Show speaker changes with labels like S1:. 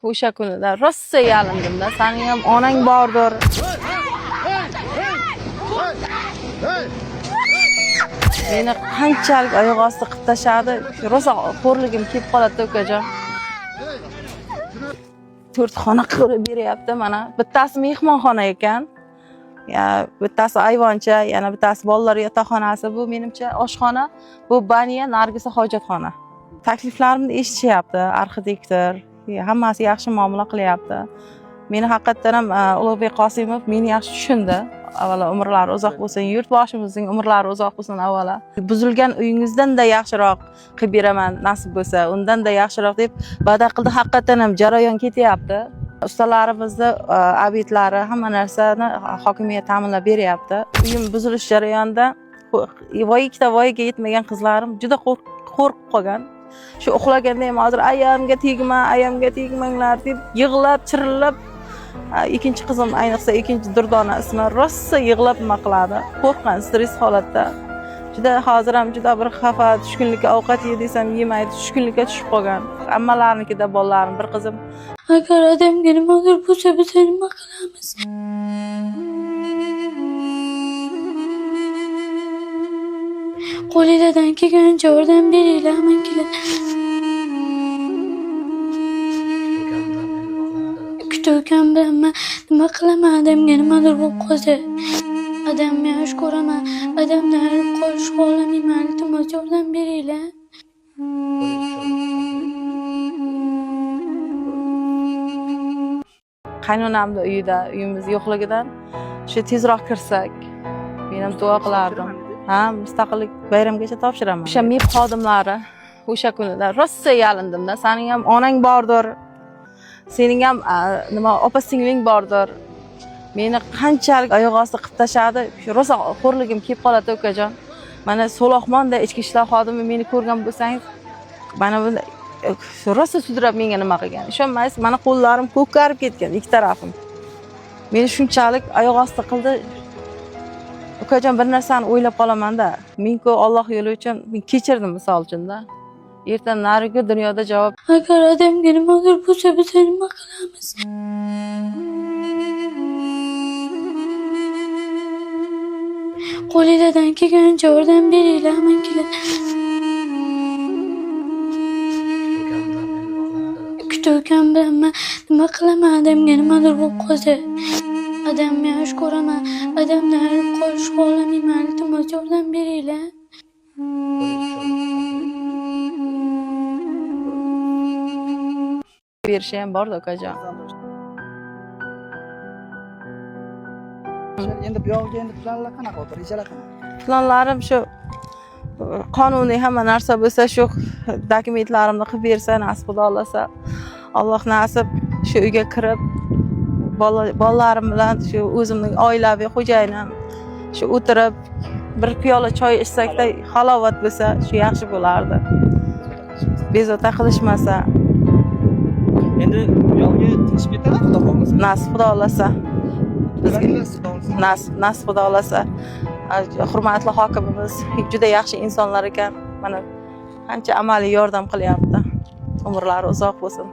S1: O'sha kunida rosa yalindim-da. Sening ham onang bordir. Meni qanchalik oyoq osti qilib tashladi, rosa xo'rligim kelib qoladi ukajon. 4 xona qilib beryapti mana. Bittasi mehmonxona ekan. Ya, bittasi ayvoncha, yana bittasi bolalar yotoqxonasi, bu menimcha oshxona, bu baniya, nargisi hojatxona. Takliflarimni eshityapti, arxitektor, hammasi yaxshi muomala qilyapti. Meni haqiqatan ham Ulug'bek Qosimov meni yaxshi tushundi. Avvalo umrlari uzoq bo'lsin, yurtboshimizning umrlari uzoq bo'lsin avvalo. Buzilgan uyingizdan-da yaxshiroq qilib beraman nasib bo'lsa, undan-da yaxshiroq deb va'da qildi. Haqiqatan ham jarayon ketyapti. Ustalarimizni ob'ektlari, hamma narsani hokimiyat ta'minlab beryapti. Uyim buzilish jarayonida voyaga yetmagan qizlarim juda qo'rqib qolgan. Shu uxlaganda ham hozir ayamga tegmanglar deb yig'lab, chirillab, ikkinchi qizim ayniqsa ikkinchi Durdona ismi rosa yig'lab nima qiladi. Qo'rqgan, stress holatda. Juda hozir ham juda bir xafa, tushkunlikka ovqat ye desam yemaydi, tushkunlikka tushib qolgan. Ammalarnikida bolalarim, bir qizim.
S2: Agar odamga nimadir bo'lsa, biz nima qilamiz? Qo'lingizdan kelgancha yordam beringlar, mankilar. Kutgan bilan men nima qilaman? Odamga nimadir bo'lib qolsa, odamni yaxshi ko'raman, odamni ayirib qolishga xohlamayman. Iltimos yordam beringlar.
S1: Qaynonamni uyida, uyimiz yo'qligidan shu tezroq kirsak, men ham duo qilardim. Ha, mustaqillik bayramgacha topshiraman. O'sha MEP xodimlari o'sha kunida rosa yalindim-da. Sening ham onang bordir. Sening ham nima opa-singling bordir. Meni qanchalik oyoq osti qilib tashladi, shu rosa xo'rligim kelib qoladi ukajon. Mana So'loxmonda ichki ishlar xodimi meni ko'rgan bo'lsangiz, mana bunda rosa sudrab menga nima qilgan. Ishonmaysiz, mana qo'llarim ko'karib ketgan ikki tarafim. Meni shunchalik oyoq osti qildi. Ukajon, bir narsani o'ylab qolaman-da. Men-ku Alloh yo'li uchun men kechirdim misol uchun-da. Erta narigi dunyoda javob.
S2: Agar odamga nimadir bo'lsa, biz nima qilamiz? Qo'lingizdan kelgancha yordam beringlar, mankilar. Kutgan bilan men nima qilaman? Odamga nimadir bo'lib qolsa, odamni yaxshi ko'raman, odamni ayirib qolishga xohlamayman. Iltimos yordam beringlar.
S1: Berishi ham bor-da ukajon.
S3: Endi bu yoqqa endi planlar qanaqa o'tir, rejalar qanaqa?
S1: Planlarim shu qonuniy hamma narsa bo'lsa, shu dokumentlarimni qilib bersa, nasib xudo xolasa, Alloh nasib shu uyga kirib, bolalarim bilan shu o'zimning oilaviy xo'jayinim shu o'tirib bir piyola choy ichsakda halovat bo'lsa, shu yaxshi bo'lardi. Bezovta qilishmasa.
S3: Endi bu yoqqa tinchib ketadi, xudo xohlasa.
S1: Nasib xudo xolasa. Nasib xudo xolasa. Hurmatli hokimimiz juda yaxshi insonlar ekan. Mana qancha amaliy yordam qilyapti. Umrlari uzoq bo'lsin.